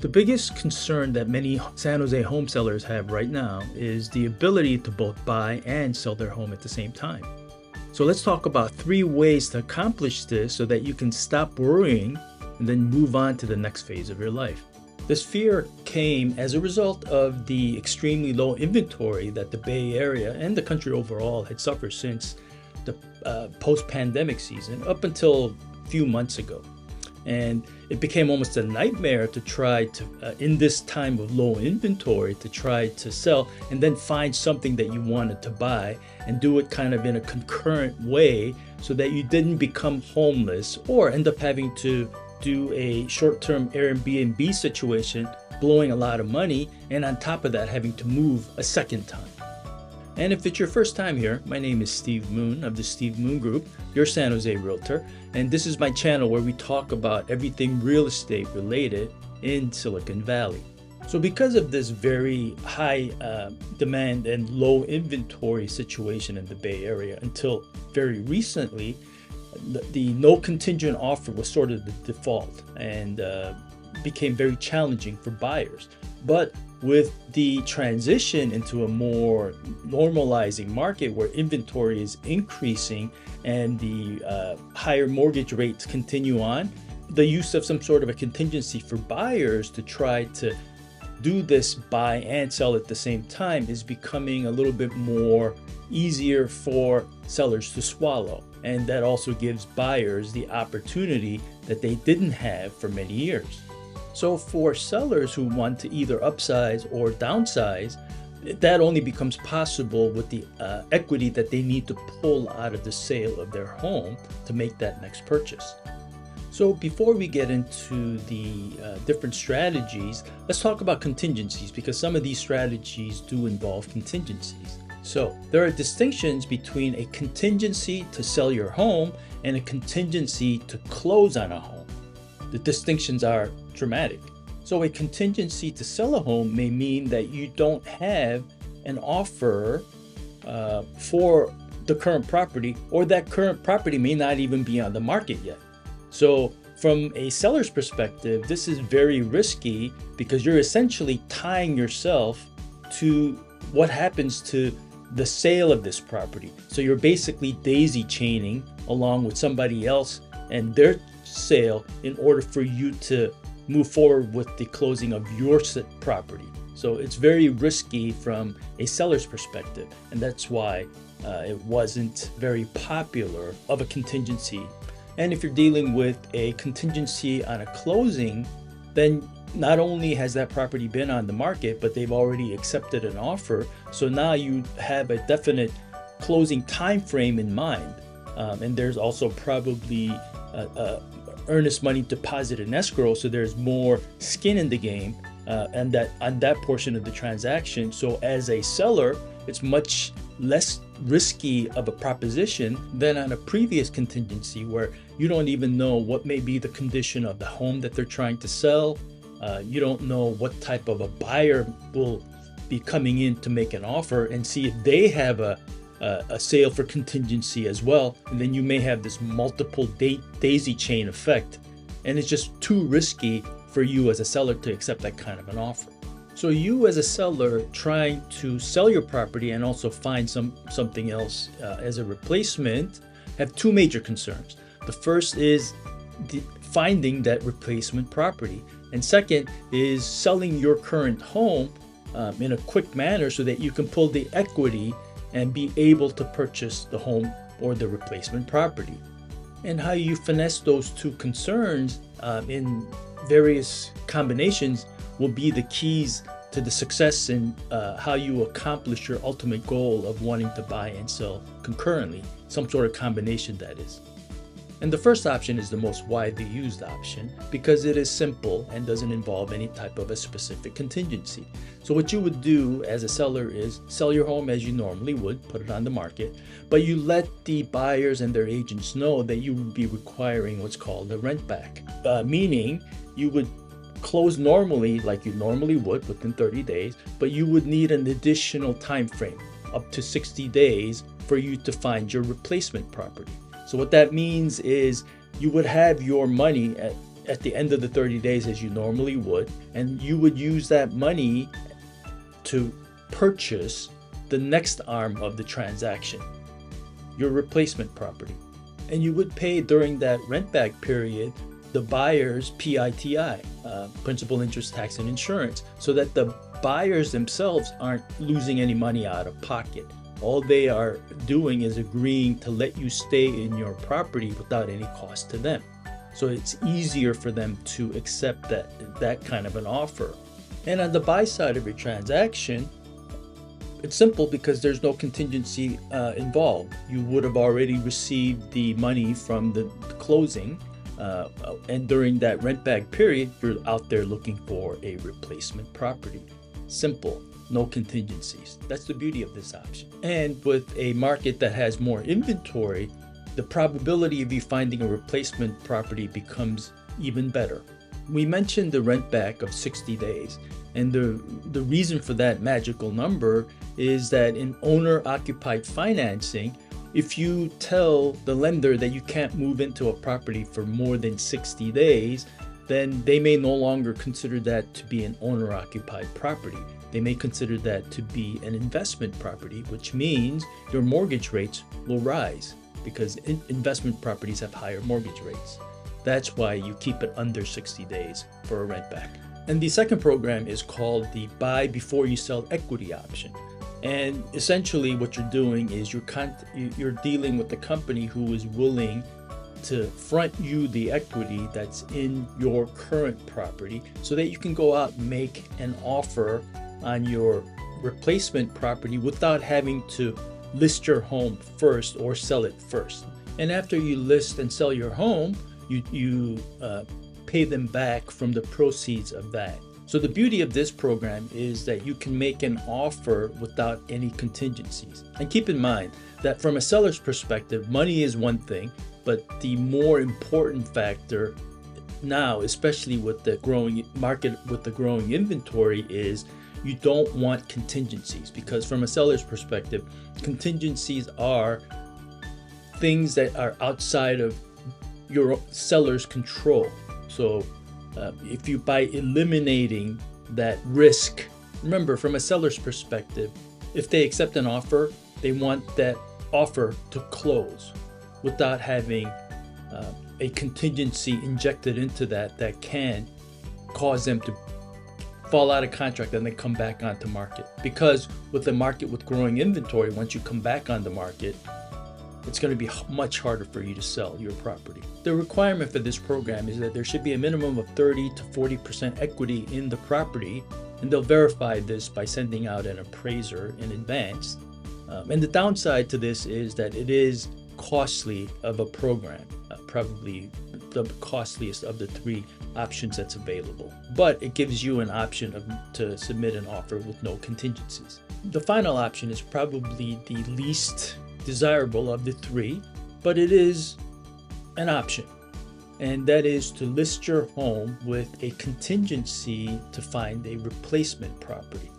The biggest concern that many San Jose home sellers have right now is the ability to both buy and sell their home at the same time. So let's talk about 3 ways to accomplish this so that you can stop worrying and then move on to the next phase of your life. This fear came as a result of the extremely low inventory that the Bay Area and the country overall had suffered since the post-pandemic season up until a few months ago. And it became almost a nightmare to try to, in this time of low inventory, to try to sell and then find something that you wanted to buy and do it kind of in a concurrent way so that you didn't become homeless or end up having to do a short-term Airbnb situation, blowing a lot of money, and on top of that, having to move a second time. And if it's your first time here, my name is Steve Moon of the Steve Moon Group, your San Jose realtor, and this is my channel where we talk about everything real estate related in Silicon Valley. So because of this very high demand and low inventory situation in the Bay Area until very recently, the no contingent offer was sort of the default and became very challenging for buyers. But with the transition into a more normalizing market where inventory is increasing and the higher mortgage rates continue on, the use of some sort of a contingency for buyers to try to do this buy and sell at the same time is becoming a little bit more easier for sellers to swallow. And that also gives buyers the opportunity that they didn't have for many years. So for sellers who want to either upsize or downsize, that only becomes possible with the equity that they need to pull out of the sale of their home to make that next purchase. So before we get into the different strategies, let's talk about contingencies because some of these strategies do involve contingencies. So there are distinctions between a contingency to sell your home and a contingency to close on a home. The distinctions are dramatic. So a contingency to sell a home may mean that you don't have an offer for the current property, or that current property may not even be on the market yet. So from a seller's perspective, this is very risky because you're essentially tying yourself to what happens to the sale of this property. So you're basically daisy chaining along with somebody else and their sale in order for you to move forward with the closing of your property. So it's very risky from a seller's perspective, and that's why it wasn't very popular of a contingency. And if you're dealing with a contingency on a closing, then not only has that property been on the market, but they've already accepted an offer. So now you have a definite closing time frame in mind. And there's also probably earnest money deposit in escrow, so there's more skin in the game and that on that portion of the transaction. So as a seller, it's much less risky of a proposition than on a previous contingency where you don't even know what may be the condition of the home that they're trying to sell. You don't know what type of a buyer will be coming in to make an offer and see if they have a sale for contingency as well. And then you may have this multiple daisy chain effect. And it's just too risky for you as a seller to accept that kind of an offer. So you as a seller trying to sell your property and also find something else as a replacement have 2 major concerns. The first is finding that replacement property. And second is selling your current home in a quick manner so that you can pull the equity and be able to purchase the home or the replacement property. And how you finesse those 2 concerns in various combinations will be the keys to the success in how you accomplish your ultimate goal of wanting to buy and sell concurrently, some sort of combination that is. And the first option is the most widely used option because it is simple and doesn't involve any type of a specific contingency. So what you would do as a seller is sell your home as you normally would, put it on the market, but you let the buyers and their agents know that you would be requiring what's called a rent back, meaning you would close normally like you normally would within 30 days, but you would need an additional time frame up to 60 days for you to find your replacement property. So what that means is you would have your money at the end of the 30 days as you normally would, and you would use that money to purchase the next arm of the transaction, your replacement property. And you would pay during that rent back period the buyer's PITI, principal, interest, tax, and insurance, so that the buyers themselves aren't losing any money out of pocket. All they are doing is agreeing to let you stay in your property without any cost to them. So it's easier for them to accept that kind of an offer. And on the buy side of your transaction, it's simple because there's no contingency involved. You would have already received the money from the closing, and during that rent back period, you're out there looking for a replacement property. Simple, no contingencies. That's the beauty of this option. And with a market that has more inventory, the probability of you finding a replacement property becomes even better. We mentioned the rent back of 60 days. And the reason for that magical number is that in owner-occupied financing, if you tell the lender that you can't move into a property for more than 60 days, then they may no longer consider that to be an owner-occupied property. They may consider that to be an investment property, which means your mortgage rates will rise because investment properties have higher mortgage rates. That's why you keep it under 60 days for a rent back. And the second program is called the buy before you sell equity option. And essentially what you're doing is you're dealing with the company who is willing to front you the equity that's in your current property so that you can go out and make an offer on your replacement property without having to list your home first or sell it first. And after you list and sell your home, you pay them back from the proceeds of that. So the beauty of this program is that you can make an offer without any contingencies. And keep in mind that from a seller's perspective, money is one thing, but the more important factor now, especially with the growing market, with the growing inventory, is you don't want contingencies, because from a seller's perspective, contingencies are things that are outside of your seller's control. So if you, by eliminating that risk, remember from a seller's perspective, if they accept an offer, they want that offer to close without having a contingency injected into that can cause them to fall out of contract and then come back onto market. Because with the market with growing inventory, once you come back on the market, it's going to be much harder for you to sell your property. The requirement for this program is that there should be a minimum of 30 to 40% equity in the property, and they'll verify this by sending out an appraiser in advance. And the downside to this is that it is costly of a program, probably the costliest of the three options that's available. But it gives you an option to submit an offer with no contingencies. The final option is probably the least desirable of the three, but it is an option, and that is to list your home with a contingency to find a replacement property,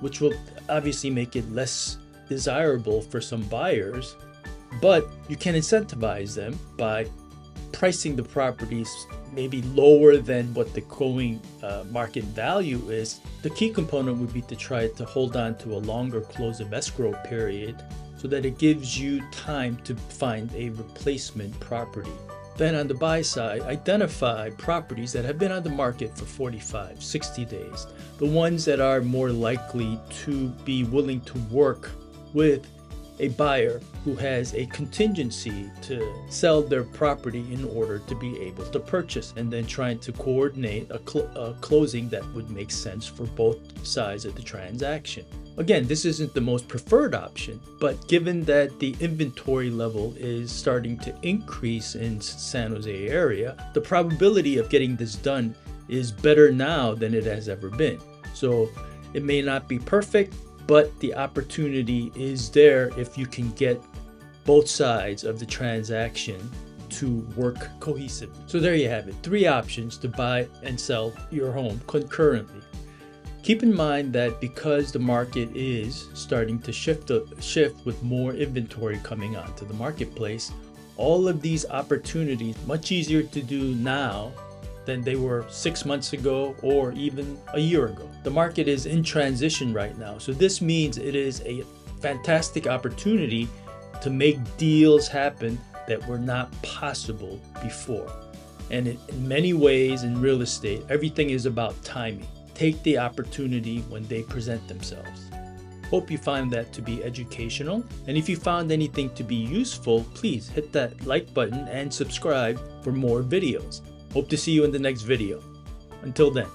which will obviously make it less desirable for some buyers, but you can incentivize them by pricing the properties maybe lower than what the going market value is. The key component would be to try to hold on to a longer close of escrow period so that it gives you time to find a replacement property. Then on the buy side, identify properties that have been on the market for 45, 60 days, the ones that are more likely to be willing to work with a buyer who has a contingency to sell their property in order to be able to purchase, and then trying to coordinate a closing that would make sense for both sides of the transaction. Again, this isn't the most preferred option, but given that the inventory level is starting to increase in San Jose area, the probability of getting this done is better now than it has ever been. So it may not be perfect, but the opportunity is there if you can get both sides of the transaction to work cohesively. So there you have it, three options to buy and sell your home concurrently. Keep in mind that because the market is starting to shift with more inventory coming onto the marketplace, all of these opportunities much easier to do now than they were 6 months ago or even a year ago. The market is in transition right now, so this means it is a fantastic opportunity to make deals happen that were not possible before. And in many ways in real estate, everything is about timing. Take the opportunity when they present themselves. Hope you find that to be educational. And if you found anything to be useful, please hit that like button and subscribe for more videos. Hope to see you in the next video. Until then.